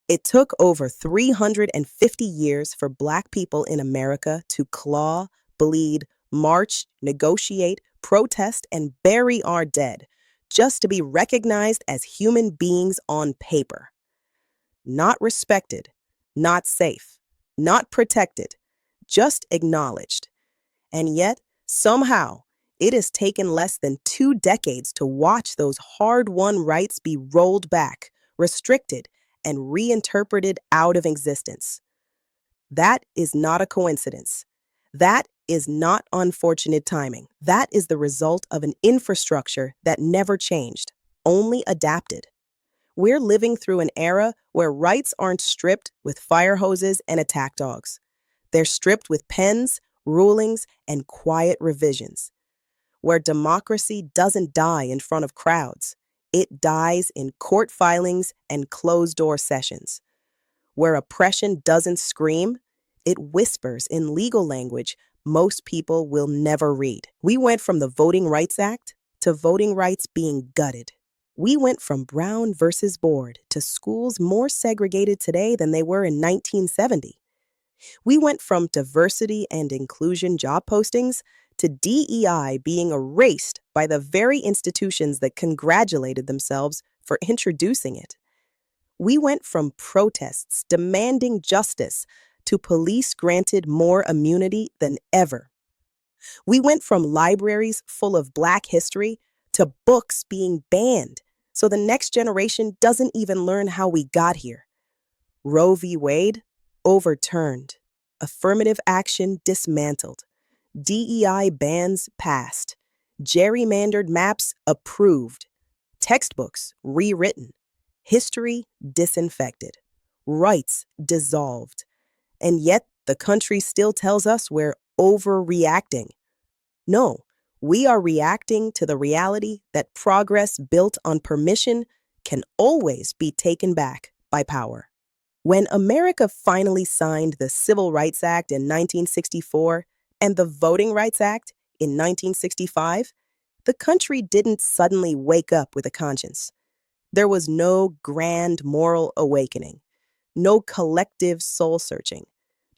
It took over 350 years for Black people in America to claw, bleed, march, negotiate, protest, and bury our dead just to be recognized as human beings on paper. Not respected, not safe, not protected, just acknowledged. And yet, somehow, it has taken less than 2 decades to watch those hard won rights be rolled back, restricted, and reinterpreted out of existence. That is not a coincidence. That is not unfortunate timing. That is the result of an infrastructure that never changed, only adapted. We're living through an era where rights aren't stripped with fire hoses and attack dogs. They're stripped with pens, rulings, and quiet revisions. Where democracy doesn't die in front of crowds, it dies in court filings and closed door sessions. Where oppression doesn't scream, it whispers in legal language most people will never read. We went from the Voting Rights Act to voting rights being gutted. We went from Brown versus Board to schools more segregated today than they were in 1970. We went from diversity and inclusion job postings to DEI being erased by the very institutions that congratulated themselves for introducing it. We went from protests demanding justice to police granted more immunity than ever. We went from libraries full of Black history to books being banned so the next generation doesn't even learn how we got here. Roe v. Wade overturned. Affirmative action dismantled. DEI bans passed. Gerrymandered maps approved. Textbooks rewritten. History disinfected. Rights dissolved. And yet the country still tells us we're overreacting. No, we are reacting to the reality that progress built on permission can always be taken back by power. When America finally signed the Civil Rights Act in 1964 and the Voting Rights Act in 1965, the country didn't suddenly wake up with a conscience. There was no grand moral awakening, no collective soul searching,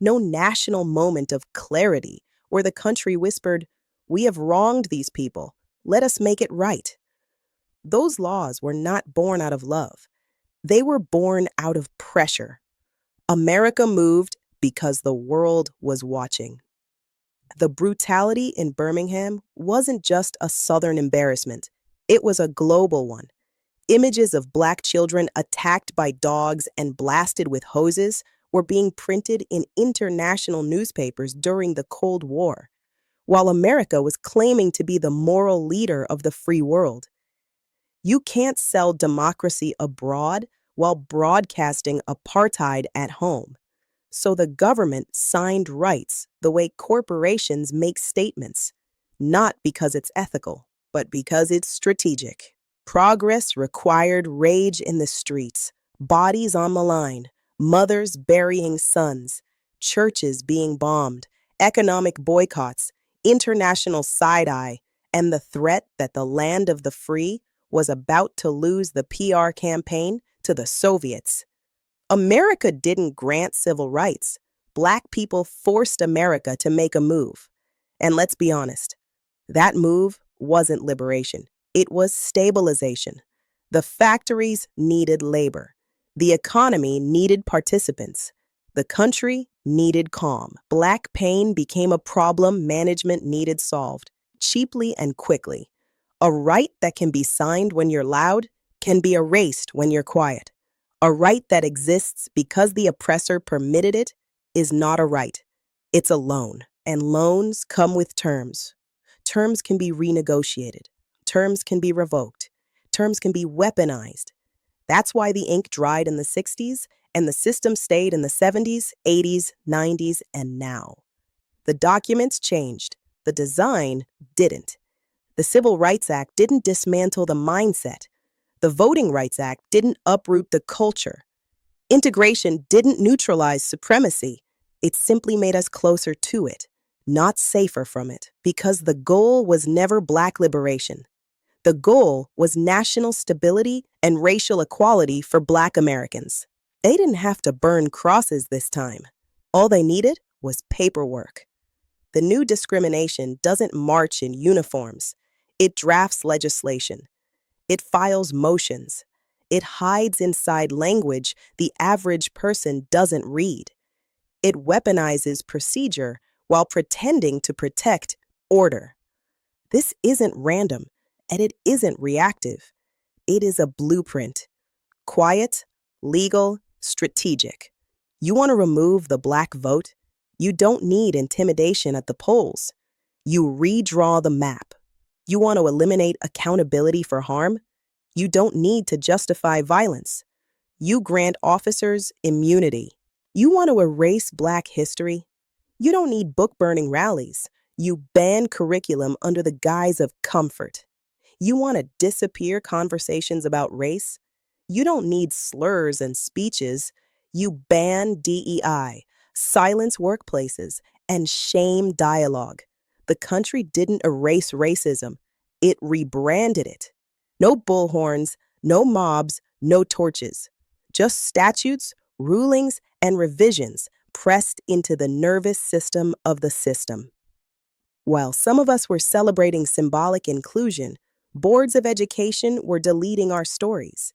no national moment of clarity where the country whispered, "We have wronged these people. Let us make it right." Those laws were not born out of love. They were born out of pressure. America moved because the world was watching. The brutality in Birmingham wasn't just a Southern embarrassment, it was a global one. Images of Black children attacked by dogs and blasted with hoses were being printed in international newspapers during the Cold War, while America was claiming to be the moral leader of the free world. You can't sell democracy abroad while broadcasting apartheid at home. So the government signed rights the way corporations make statements, not because it's ethical, but because it's strategic. Progress required rage in the streets, bodies on the line, mothers burying sons, churches being bombed, economic boycotts, international side-eye, and the threat that the land of the free was about to lose the PR campaign to the Soviets. America didn't grant civil rights. Black people forced America to make a move. And let's be honest, that move wasn't liberation. It was stabilization. The factories needed labor. The economy needed participants. The country needed calm. Black pain became a problem management needed solved, cheaply and quickly. A right that can be signed when you're loud can be erased when you're quiet. A right that exists because the oppressor permitted it is not a right. It's a loan, and loans come with terms. Terms can be renegotiated. Terms can be revoked. Terms can be weaponized. That's why the ink dried in the 60s and the system stayed in the 70s, 80s, 90s, and now. The documents changed. The design didn't. The Civil Rights Act didn't dismantle the mindset. The Voting Rights Act didn't uproot the culture. Integration didn't neutralize supremacy. It simply made us closer to it, not safer from it, because the goal was never Black liberation. The goal was national stability and racial equality for Black Americans. They didn't have to burn crosses this time. All they needed was paperwork. The new discrimination doesn't march in uniforms. It drafts legislation. It files motions. It hides inside language the average person doesn't read. It weaponizes procedure while pretending to protect order. This isn't random, and it isn't reactive. It is a blueprint. Quiet, legal, strategic. You want to remove the black vote? You don't need intimidation at the polls. You redraw the map. You want to eliminate accountability for harm? You don't need to justify violence. You grant officers immunity. You want to erase Black history? You don't need book burning rallies. You ban curriculum under the guise of comfort. You want to disappear conversations about race? You don't need slurs and speeches. You ban DEI, silence workplaces, and shame dialogue. The country didn't erase racism, it rebranded it. No bullhorns, no mobs, no torches. Just statutes, rulings, and revisions pressed into the nervous system of the system. While some of us were celebrating symbolic inclusion, boards of education were deleting our stories.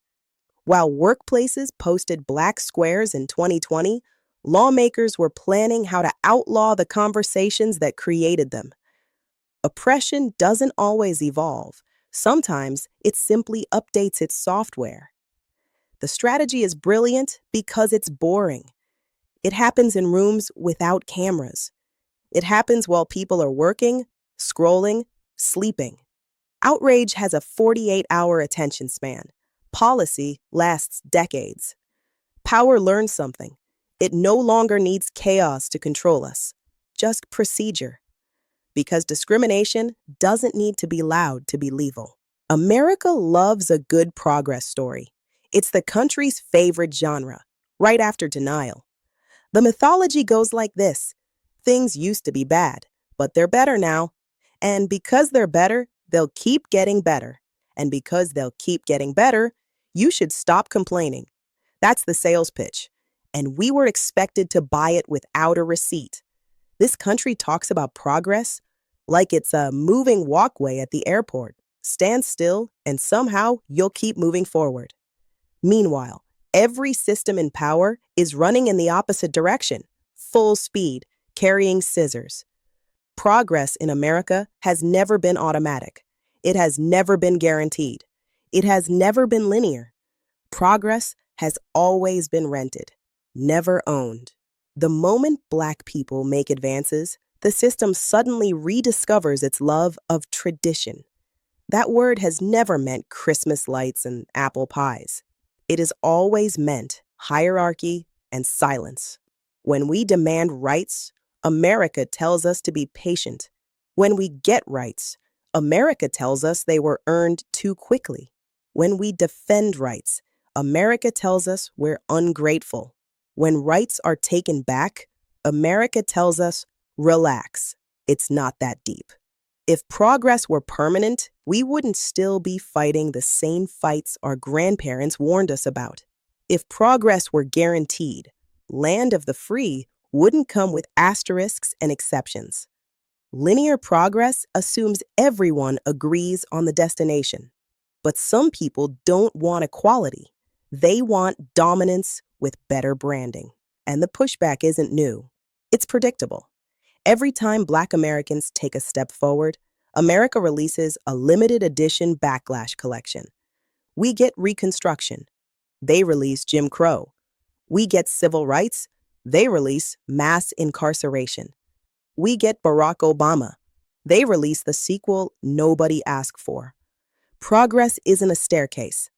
While workplaces posted black squares in 2020, lawmakers were planning how to outlaw the conversations that created them. Oppression doesn't always evolve. Sometimes it simply updates its software. The strategy is brilliant because it's boring. It happens in rooms without cameras. It happens while people are working, scrolling, sleeping. Outrage has a 48-hour attention span. Policy lasts decades. Power learns something. It no longer needs chaos to control us, just procedure. Because discrimination doesn't need to be loud to be lethal. America loves a good progress story. It's the country's favorite genre, right after denial. The mythology goes like this. Things used to be bad, but they're better now. And because they're better, they'll keep getting better. And because they'll keep getting better, you should stop complaining. That's the sales pitch. And we were expected to buy it without a receipt. This country talks about progress like it's a moving walkway at the airport. Stand still, and somehow you'll keep moving forward. Meanwhile, every system in power is running in the opposite direction, full speed, carrying scissors. Progress in America has never been automatic. It has never been guaranteed. It has never been linear. Progress has always been rented, never owned. The moment Black people make advances, the system suddenly rediscovers its love of tradition. That word has never meant Christmas lights and apple pies. It has always meant hierarchy and silence. When we demand rights, America tells us to be patient. When we get rights, America tells us they were earned too quickly. When we defend rights, America tells us we're ungrateful. When rights are taken back, America tells us, relax, it's not that deep. If progress were permanent, we wouldn't still be fighting the same fights our grandparents warned us about. If progress were guaranteed, land of the free wouldn't come with asterisks and exceptions. Linear progress assumes everyone agrees on the destination. But some people don't want equality. They want dominance with better branding. And the pushback isn't new. It's predictable. Every time Black Americans take a step forward, America releases a limited edition backlash collection. We get Reconstruction. They release Jim Crow. We get civil rights. They release mass incarceration. We get Barack Obama. They release the sequel nobody asked for. Progress isn't a staircase.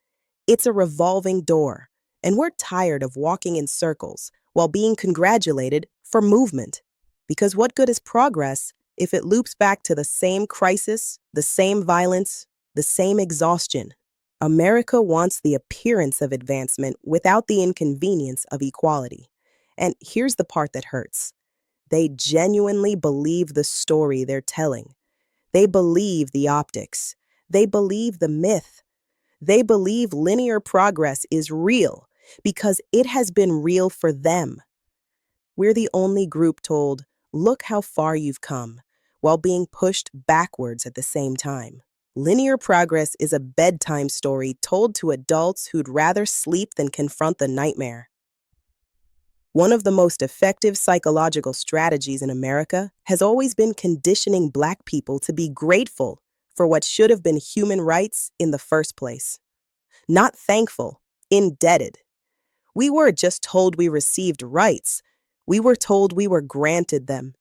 It's a revolving door. And we're tired of walking in circles while being congratulated for movement. Because what good is progress if it loops back to the same crisis, the same violence, the same exhaustion? America wants the appearance of advancement without the inconvenience of equality. And here's the part that hurts. They genuinely believe the story they're telling. They believe the optics. They believe the myth. They believe linear progress is real because it has been real for them. We're the only group told, look how far you've come, while being pushed backwards at the same time. Linear progress is a bedtime story told to adults who'd rather sleep than confront the nightmare. One of the most effective psychological strategies in America has always been conditioning Black people to be grateful for what should have been human rights in the first place. Not thankful, indebted. We were just told we received rights. We were told we were granted them,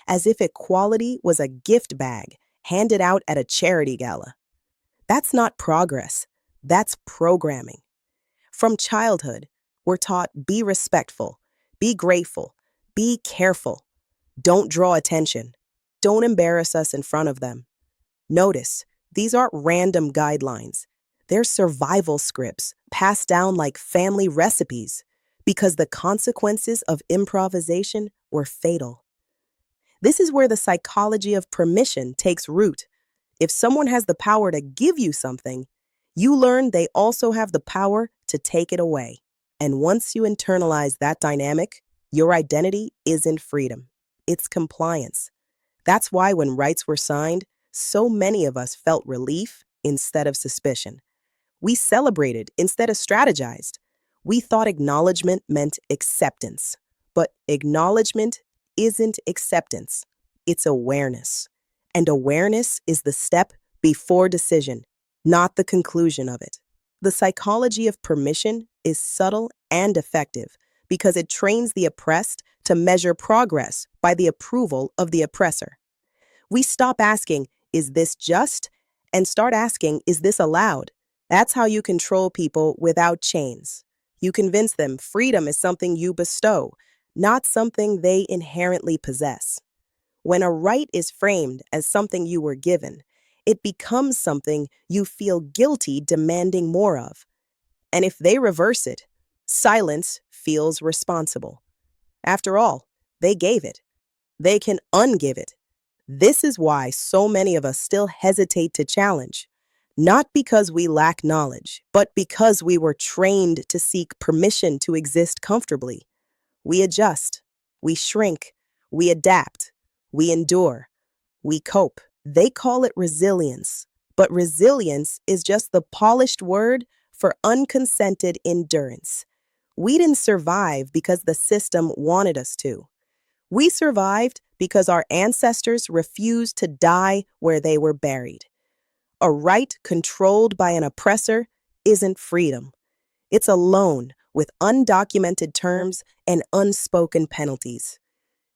as if equality was a gift bag handed out at a charity gala. That's not progress. That's programming. From childhood, we're taught be respectful, be grateful, be careful. Don't draw attention. Don't embarrass us in front of them. Notice, these aren't random guidelines. They're survival scripts passed down like family recipes because the consequences of improvisation were fatal. This is where the psychology of permission takes root. If someone has the power to give you something, you learn they also have the power to take it away. And once you internalize that dynamic, your identity isn't freedom, it's compliance. That's why when rights were signed, so many of us felt relief instead of suspicion. We celebrated instead of strategized. We thought acknowledgement meant acceptance. But acknowledgement isn't acceptance, it's awareness. And awareness is the step before decision, not the conclusion of it. The psychology of permission is subtle and effective because it trains the oppressed to measure progress by the approval of the oppressor. We stop asking, is this just? And start asking, is this allowed? That's how you control people without chains. You convince them freedom is something you bestow, not something they inherently possess. When a right is framed as something you were given, it becomes something you feel guilty demanding more of. And if they reverse it, silence feels responsible. After all, they gave it. They can ungive it. This is why so many of us still hesitate to challenge, not because we lack knowledge, but because we were trained to seek permission to exist comfortably. We adjust, we shrink, we adapt, we endure, we cope. They call it resilience, but resilience is just the polished word for unconsented endurance. We didn't survive because the system wanted us to. We survived because our ancestors refused to die where they were buried. A right controlled by an oppressor isn't freedom. It's a loan with undocumented terms and unspoken penalties.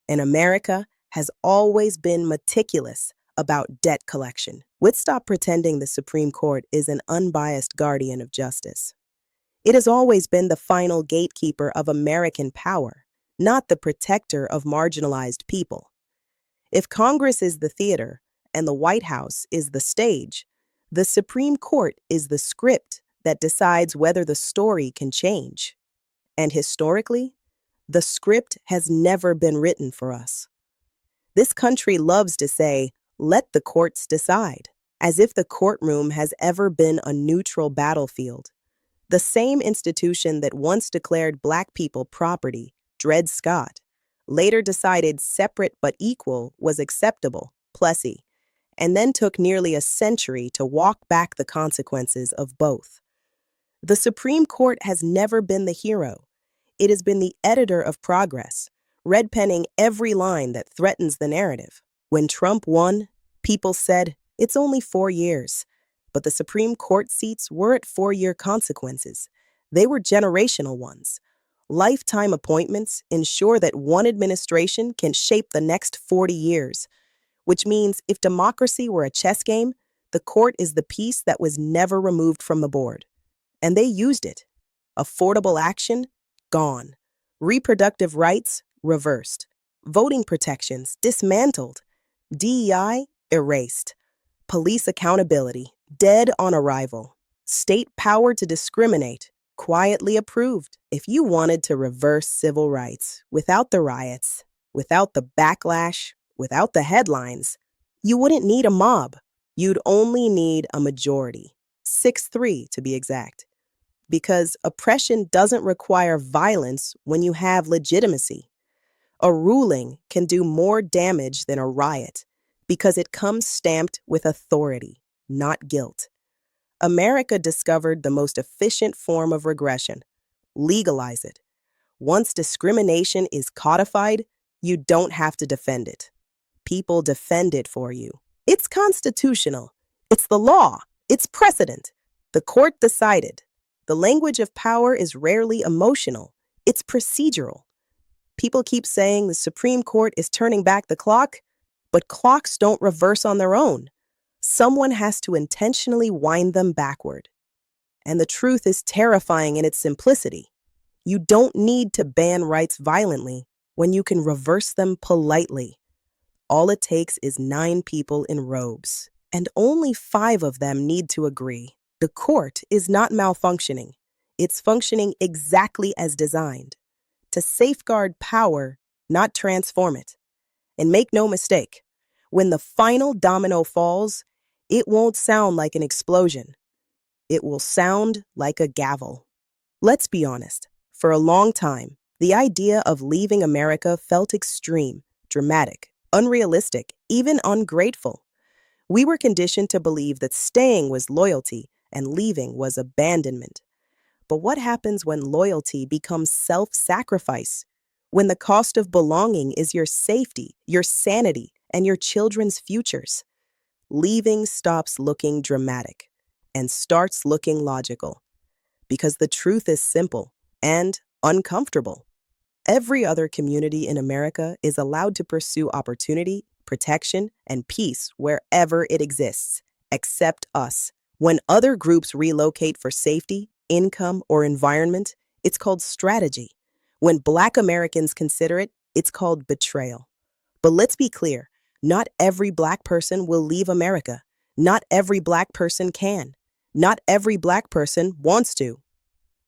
And America has always been meticulous about debt collection. Let's stop pretending the Supreme Court is an unbiased guardian of justice. It has always been the final gatekeeper of American power, not the protector of marginalized people. If Congress is the theater and the White House is the stage, the Supreme Court is the script that decides whether the story can change. And historically, the script has never been written for us. This country loves to say, let the courts decide, as if the courtroom has ever been a neutral battlefield. The same institution that once declared Black people property, Dred Scott, later decided separate but equal was acceptable, Plessy, and then took nearly a century to walk back the consequences of both. The Supreme Court has never been the hero. It has been the editor of progress, red penning every line that threatens the narrative. When Trump won, people said, it's only 4 years. But the Supreme Court seats weren't 4-year consequences. They were generational ones. Lifetime appointments ensure that one administration can shape the next 40 years, which means if democracy were a chess game, the court is the piece that was never removed from the board. And they used it. Affordable action? Gone. Reproductive rights? Reversed. Voting protections? Dismantled. DEI? Erased. Police accountability? Dead on arrival. State power to discriminate? Quietly approved. If you wanted to reverse civil rights without the riots, without the backlash, without the headlines, you wouldn't need a mob. You'd only need a majority. 6-3 to be exact. Because oppression doesn't require violence when you have legitimacy. A ruling can do more damage than a riot because it comes stamped with authority, not guilt. America discovered the most efficient form of regression: legalize it. Once discrimination is codified, you don't have to defend it. People defend it for you. It's constitutional. It's the law. It's precedent. The court decided. The language of power is rarely emotional. It's procedural. People keep saying the Supreme Court is turning back the clock, but clocks don't reverse on their own. Someone has to intentionally wind them backward. And the truth is terrifying in its simplicity. You don't need to ban rights violently when you can reverse them politely. All it takes is 9 people in robes, and only 5 of them need to agree. The court is not malfunctioning. It's functioning exactly as designed, to safeguard power, not transform it. And make no mistake, when the final domino falls, it won't sound like an explosion. It will sound like a gavel. Let's be honest. For a long time, the idea of leaving America felt extreme, dramatic, unrealistic, even ungrateful. We were conditioned to believe that staying was loyalty and leaving was abandonment. But what happens when loyalty becomes self-sacrifice? When the cost of belonging is your safety, your sanity, and your children's futures? Leaving stops looking dramatic and starts looking logical. Because the truth is simple and uncomfortable. Every other community in America is allowed to pursue opportunity, protection, and peace wherever it exists, except us. When other groups relocate for safety, income, or environment, it's called strategy. When Black Americans consider it, it's called betrayal. But let's be clear, not every Black person will leave America. Not every Black person can. Not every Black person wants to.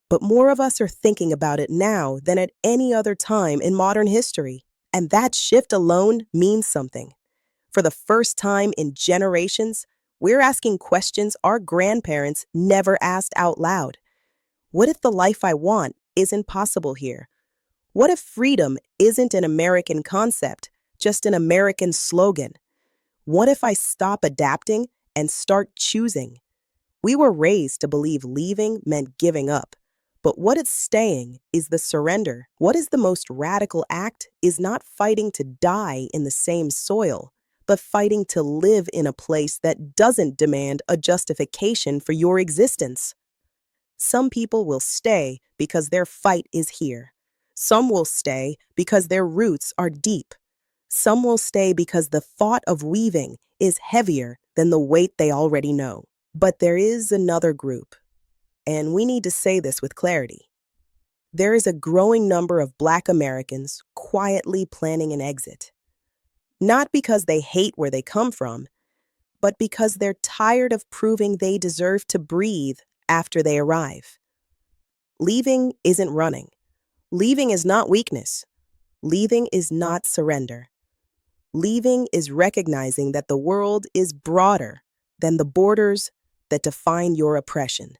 But more of us are thinking about it now than at any other time in modern history. And that shift alone means something. For the first time in generations, we're asking questions our grandparents never asked out loud. What if the life I want isn't possible here? What if freedom isn't an American concept, just an American slogan? What if I stop adapting and start choosing? We were raised to believe leaving meant giving up. But what it's staying is the surrender. What is the most radical act is not fighting to die in the same soil, but fighting to live in a place that doesn't demand a justification for your existence. Some people will stay because their fight is here. Some will stay because their roots are deep. Some will stay because the thought of leaving is heavier than the weight they already know. But there is another group. And we need to say this with clarity. There is a growing number of Black Americans quietly planning an exit. Not because they hate where they come from, but because they're tired of proving they deserve to breathe after they arrive. Leaving isn't running. Leaving is not weakness. Leaving is not surrender. Leaving is recognizing that the world is broader than the borders that define your oppression.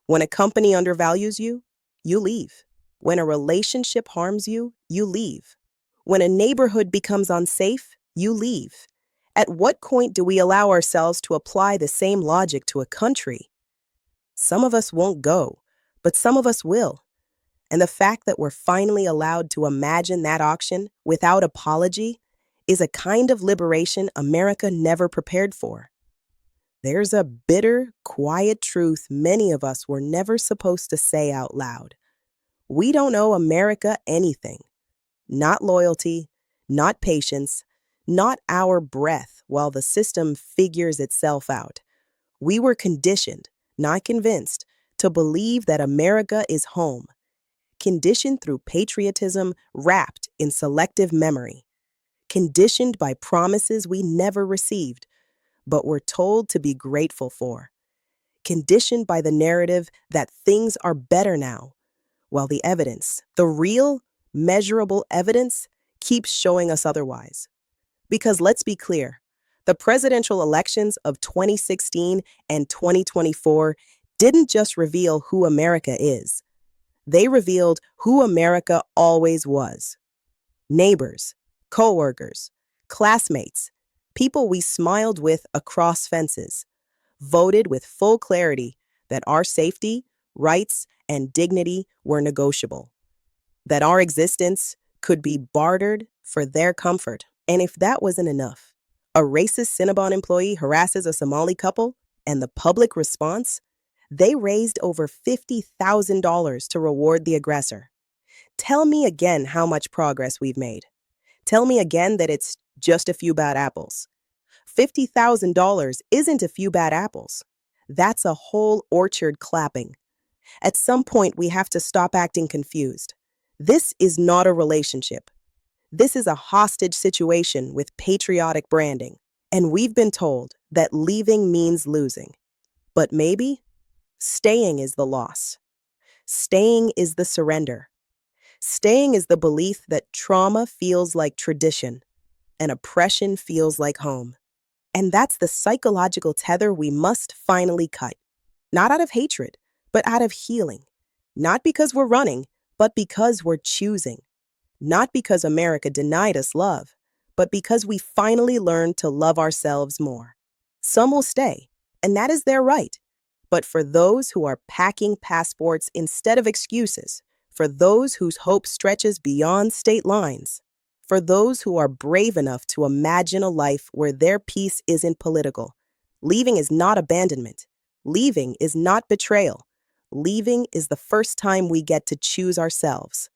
When a company undervalues you, you leave. When a relationship harms you, you leave. When a neighborhood becomes unsafe, you leave. At what point do we allow ourselves to apply the same logic to a country? Some of us won't go, but some of us will. And the fact that we're finally allowed to imagine that auction without apology is a kind of liberation America never prepared for. There's a bitter, quiet truth many of us were never supposed to say out loud. We don't owe America anything. Not loyalty, not patience, not our breath while the system figures itself out. We were conditioned, not convinced, to believe that America is home. Conditioned through patriotism wrapped in selective memory. Conditioned by promises we never received, but we're told to be grateful for. Conditioned by the narrative that things are better now, while the evidence, the real, measurable evidence, keeps showing us otherwise. Because let's be clear, the presidential elections of 2016 and 2024 didn't just reveal who America is, they revealed who America always was. Neighbors, coworkers, classmates, people we smiled with across fences, voted with full clarity that our safety, rights, and dignity were negotiable, that our existence could be bartered for their comfort. And if that wasn't enough, a racist Cinnabon employee harasses a Somali couple, and the public response? They raised over $50,000 to reward the aggressor. Tell me again how much progress we've made. Tell me again that it's just a few bad apples. $50,000 isn't a few bad apples. That's a whole orchard clapping. At some point, we have to stop acting confused. This is not a relationship. This is a hostage situation with patriotic branding. And we've been told that leaving means losing. But maybe staying is the loss. Staying is the surrender. Staying is the belief that trauma feels like tradition and oppression feels like home. And that's the psychological tether we must finally cut. Not out of hatred, but out of healing. Not because we're running, but because we're choosing. Not because America denied us love, but because we finally learned to love ourselves more. Some will stay, and that is their right. But for those who are packing passports instead of excuses, for those whose hope stretches beyond state lines, for those who are brave enough to imagine a life where their peace isn't political, leaving is not abandonment. Leaving is not betrayal. Leaving is the first time we get to choose ourselves.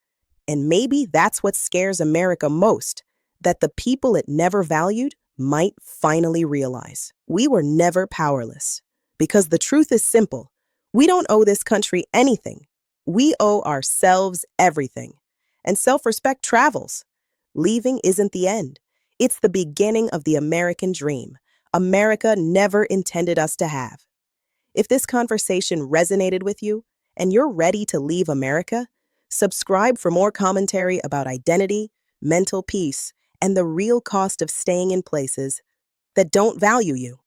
And maybe that's what scares America most, that the people it never valued might finally realize. We were never powerless. Because the truth is simple. We don't owe this country anything. We owe ourselves everything. And self-respect travels. Leaving isn't the end. It's the beginning of the American dream. America never intended us to have. If this conversation resonated with you and you're ready to leave America, subscribe for more commentary about identity, mental peace, and the real cost of staying in places that don't value you.